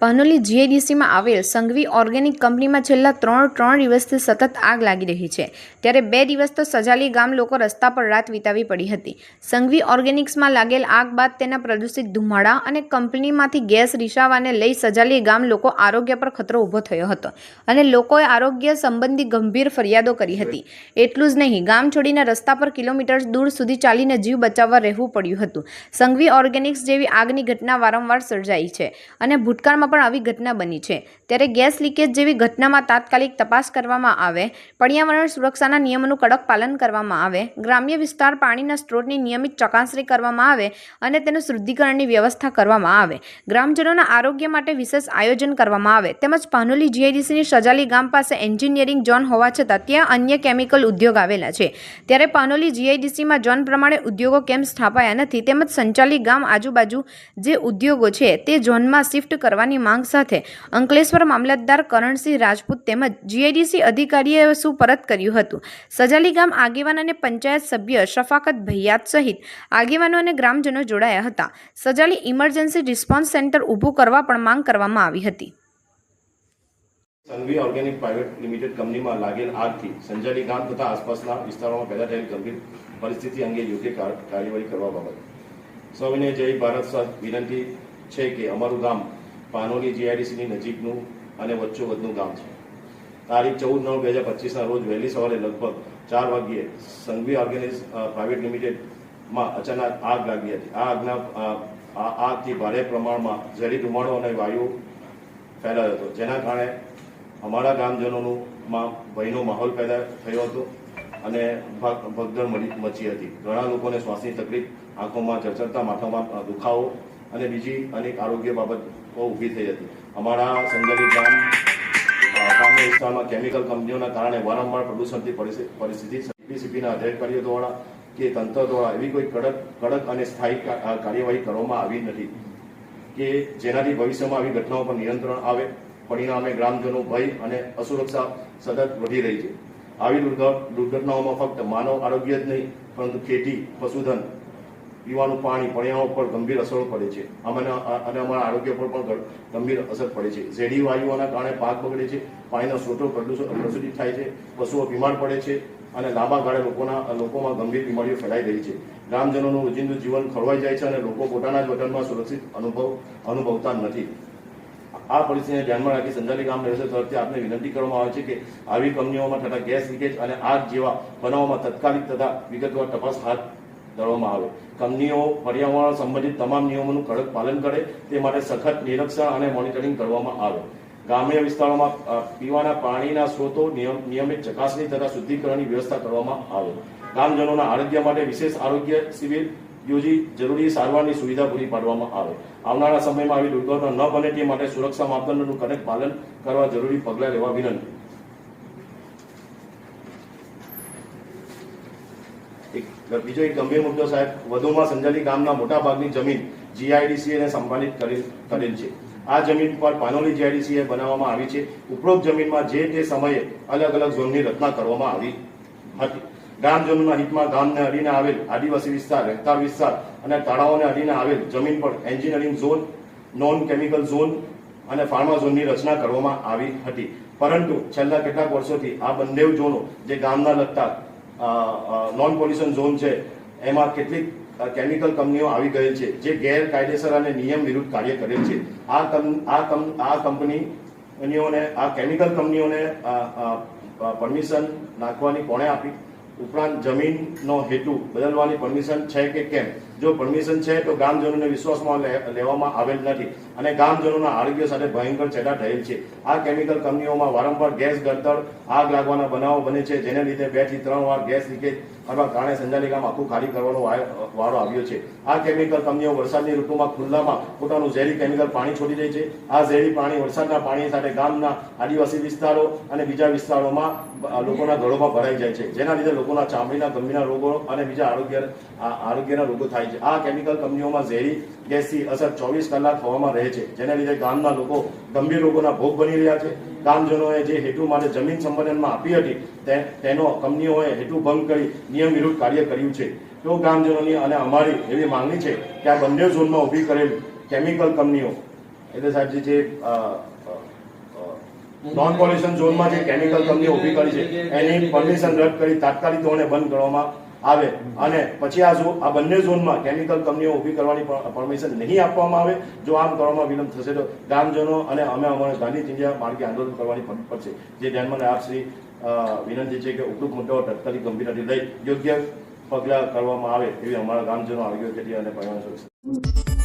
પાનોલી જીઆઈડીસીમાં આવેલ સંઘવી ઓર્ગેનિક કંપનીમાં છેલ્લા ત્રણ દિવસથી સતત આગ લાગી રહી છે। ત્યારે 2 દિવસ તો સજાલી ગામ લોકો રસ્તા પર રાત વિતાવી પડી હતી। સંઘવી ઓર્ગેનિક્સમાં લાગેલ આગ બાદ તેના પ્રદૂષિત ધુમાડા અને કંપનીમાંથી ગેસ રિસાવાને લઈ સજાલી ગામ લોકો આરોગ્ય પર ખતરો ઊભો થયો હતો અને લોકોએ આરોગ્ય સંબંધી ગંભીર ફરિયાદો કરી હતી। એટલું જ નહીં, ગામ છોડીને રસ્તા પર કિલોમીટર દૂર સુધી ચાલીને જીવ બચાવવા રહેવું પડ્યું હતું। સંઘવી ઓર્ગેનિક્સ જેવી આગની ઘટના વારંવાર સર્જાઈ છે અને ભૂતકાળમાં પણ આવી ઘટના બની છે। ત્યારે ગેસ લીકેજ જેવી ઘટનામાં તાત્કાલિક તપાસ કરવામાં આવે, પર્યાવરણ સુરક્ષાના નિયમોનું કડક પાલન કરવામાં આવે, ગ્રામ્ય વિસ્તાર પાણીના સ્ત્રોતની નિયમિત ચકાસણી કરવામાં આવે અને તેનું શુદ્ધિકરણની વ્યવસ્થા કરવામાં આવે, ગ્રામજનોના આરોગ્ય માટે વિશેષ આયોજન કરવામાં આવે તેમજ પાનોલી જીઆઈડીસીની સજાલી ગામ પાસે એન્જિનિયરિંગ ઝોન હોવા છતાં ત્યાં અન્ય કેમિકલ ઉદ્યોગ આવેલા છે। ત્યારે પાનોલી જીઆઈડીસીમાં ઝોન પ્રમાણે ઉદ્યોગો કેમ સ્થાપાયા નથી તેમજ સંચાલી ગામ આજુબાજુ જે ઉદ્યોગો છે તે ઝોનમાં શિફ્ટ કરવાની માંગ સાથે અંકલેશ્વર મામલતદાર કરણસિંહ રાજપૂત તેમજ જીઆઈડીસી અધિકારીએ સુપરત કર્યું હતું। સજાલી ગામ આગેવાન અને પંચાયત સભ્ય શફાકત ભૈયાત સહિત આગેવાનો અને ગ્રામજનો જોડાયા હતા। સજાલી ઇમરજન્સી રિસ્પોન્સ સેન્ટર ઊભું કરવા પણ માંગ કરવામાં આવી હતી। સંઘવી ઓર્ગેનિક પ્રાઇવેટ લિમિટેડ કંપનીમાં લાગેલ આગથી સંજાલી ગામ તથા આસપાસના વિસ્તારોમાં પેદા થયેલ ગંભીર પરિસ્થિતિ અંગે યોગ્ય કાર્યવાહી કરવા બાબત સૌને જય ભારત સાથ વિનંતી છે કે અમારું ગામ પાનોલી જીઆઈડીસીની નજીકનું અને વચ્ચોવચ્ચનું ગામ છે। તારીખ 14/9/2025ના રોજ વહેલી સવારે લગભગ 4 વાગ્યે સંઘવી ઓર્ગેનિક પ્રાઇવેટ લિમિટેડમાં અચાનક આગ લાગી હતી। આ આગથી ભારે પ્રમાણમાં ઝેરી ધુમાડો અને વાયુ ફેલાયો હતો, જેના કારણે અમારા ગ્રામજનોનું ભયનો માહોલ પેદા થયો હતો અને ભગદડ મચી હતી। ઘણા લોકોને શ્વાસની તકલીફ, આંખોમાં ચરચરતા, માથામાં દુખાવો અને બીજી અનેક આરોગ્ય બાબતો ઊભી થઈ હતી। અમારા સંજાલી ગામના વિસ્તારમાં કેમિકલ કંપનીઓના કારણે વારંવાર પ્રદૂષણની પરિસ્થિતિ સીપીસીપીના અધિકારીઓ દ્વારા કે તંત્ર દ્વારા એવી કોઈ કડક અને સ્થાયી કાર્યવાહી કરવામાં આવી નથી કે જેનાથી ભવિષ્યમાં આવી ઘટનાઓ પર નિયંત્રણ આવે। પરિણામે ગ્રામજનો ભય અને અસુરક્ષા સતત વધી રહી છે। આવી દુર્ઘટનાઓમાં ફક્ત માનવ આરોગ્ય જ નહીં પરંતુ ખેતી, પશુધન, પીવાનું પાણી, પર્યાવરણ પર ગંભીર અસરો પડે છે અને અમારા આરોગ્ય પર પણ ગંભીર અસર પડે છે। ઝેરી વાયુઓના કારણે પાક બગડે છે, પાણીના સ્ત્રોતો પ્રદૂષિત થાય છે, પશુઓ બીમાર પડે છે અને લાંબા ગાળે લોકોમાં ગંભીર બીમારીઓ ફેલાઈ રહી છે। ગ્રામજનોનું રોજિંદુ જીવન ખોરવાઈ જાય છે અને લોકો પોતાના જ વતનમાં સુરક્ષિત અનુભવતા નથી। આ પરિસ્થિતિને ધ્યાનમાં રાખી સંજાલી ગામ રહેશે તરફથી આપને વિનંતી કરવામાં આવે છે કે આવી કંપનીઓમાં થતા ગેસ લીકેજ અને આગ જેવા બનાવોમાં તાત્કાલિક તથા વિગતવાર તપાસ હાથ ધરવામાં આવે। કંપનીઓ પર્યાવરણ સંબંધિત તમામ નિયમોનું કડક પાલન કરે તે માટે સખત નિરીક્ષણ અને મોનિટરિંગ કરવામાં આવે। ગ્રામ્ય વિસ્તારોમાં પીવાના પાણીના સ્ત્રોતો નિયમિત ચકાસણી તથા શુદ્ધિકરણની વ્યવસ્થા કરવામાં આવે। ગ્રામજનોના આરોગ્ય માટે વિશેષ આરોગ્ય શિબિર યોજી જરૂરી સારવારની સુવિધા પૂરી પાડવામાં આવે। આવનારા સમયમાં આવી દુર્ઘટના ન બને તે માટે સુરક્ષા માપદંડોનું કડક પાલન કરવા જરૂરી પગલાં લેવા વિનંતી। બીજો એક ગંભીર મુદ્દો સાહેબ, વધુમાં સંજાલી ગામના મોટા ભાગની જમીન જીઆઈડીસીએ સંપાદિત કરેલ છે। આ જમીન પર પાનોલી જીઆઈડીસીએ બનાવવામાં આવી છે। ઉપરોક્ત જમીનમાં જે તે સમયે અલગ અલગ ઝોનની રચના કરવામાં આવી હતી। ગ્રામજનોના હિતમાં ગામને અડીને આવેલ આદિવાસી વિસ્તાર, રહેતાળ વિસ્તાર અને તળાવોને અડીને આવેલ જમીન પર engineering zone, non chemical zone અને ફાર્મા ઝોનની રચના કરવામાં આવી હતી। પરંતુ છેલ્લા કેટલાક વર્ષોથી આ બંને ઝોનો જે ગામના લગતા નોન પોલ્યુશન ઝોન છે એમાં કેટલીક કેમિકલ કંપનીઓ આવી ગયેલ છે જે ગેરકાયદેસર અને નિયમ વિરુદ્ધ કાર્ય કરેલ છે। આ કેમિકલ કંપનીઓને પરમિશન નાખવાની કોણે આપી? ઉપરાંત જમીનનો હેતુ બદલવાની પરમિશન છે કે કેમ? જો પરમિશન છે તો ગ્રામજનોને વિશ્વાસમાં લેવામાં આવેલ નથી અને ગ્રામજનોના આરોગ્ય સાથે ભયંકર ચેડા થયેલ છે। આ કેમિકલ કંપનીઓમાં વારંવાર ગેસ ગળતર, આગ લાગવાના બનાવો બને છે, જેને લીધે 2 થી 3 વાર ગેસ લીકેજ અથવા કારણે સંજાલી ગામ આખું ખાલી કરવાનો વારો આવ્યો છે। આ કેમિકલ કંપનીઓ વરસાદની ઋતુમાં ખુલ્લામાં પોતાનું ઝેરી કેમિકલ પાણી છોડી દે છે। આ ઝેરી પાણી વરસાદના પાણી સાથે ગામના આદિવાસી વિસ્તારો અને બીજા વિસ્તારોમાં લોકોના ઘરોમાં ભરાઈ જાય છે, જેના લીધે લોકોના ચામડીના ગંભીર રોગો અને બીજા આરોગ્યના રોગો થાય છે। આ કેમિકલ કંપનીઓમાં ઝેરી ગેસની અસર 24 કલાક હવામાં રહે છે, જેને લીધે ગામના લોકો ગંભીર રોગોના ભોગ બની રહ્યા છે। ગ્રામજનોએ જે હેતુ માટે જમીન સંપાદનમાં આપી હતી તેનો કંપનીઓએ હેતુ ભંગ કરી નિયમ વિરુદ્ધ કાર્ય કર્યું છે। તો ગ્રામજનોની અને અમારી એવી માંગણી છે કે આ બંને ઝોનમાં ઊભી કરેલ કેમિકલ કંપનીઓ એટલે સાહેબ જે નોન પોલ્યુશન ઝોનમાં જે કેમિકલ કંપનીઓ ઊભી કરી છે એની પરમિશન રદ કરી તાત્કાલિક ધોરણે બંધ કરવામાં આવે અને પછી આ બંને ઝોનમાં કેમિકલ કંપનીઓ ઊભી કરવાની પરમિશન નહીં આપવામાં આવે. જો આમ કરવામાં વિલંબ થશે તો ગ્રામજનો અને અમે અમારા ગાંધી ચિંધ્યા માર્ગે આંદોલન કરવાની પડશે. જે ધ્યાનમાં આપ શ્રી વિનંતી છે કે ઉપરોક્ત મુદ્દાઓ તાત્કાલિક ગંભીરતાથી લઈ યોગ્ય પગલાં કરવામાં આવે એવી અમારા ગ્રામજનો આરોગ્ય અને પર્યાવરણ સુરક્ષા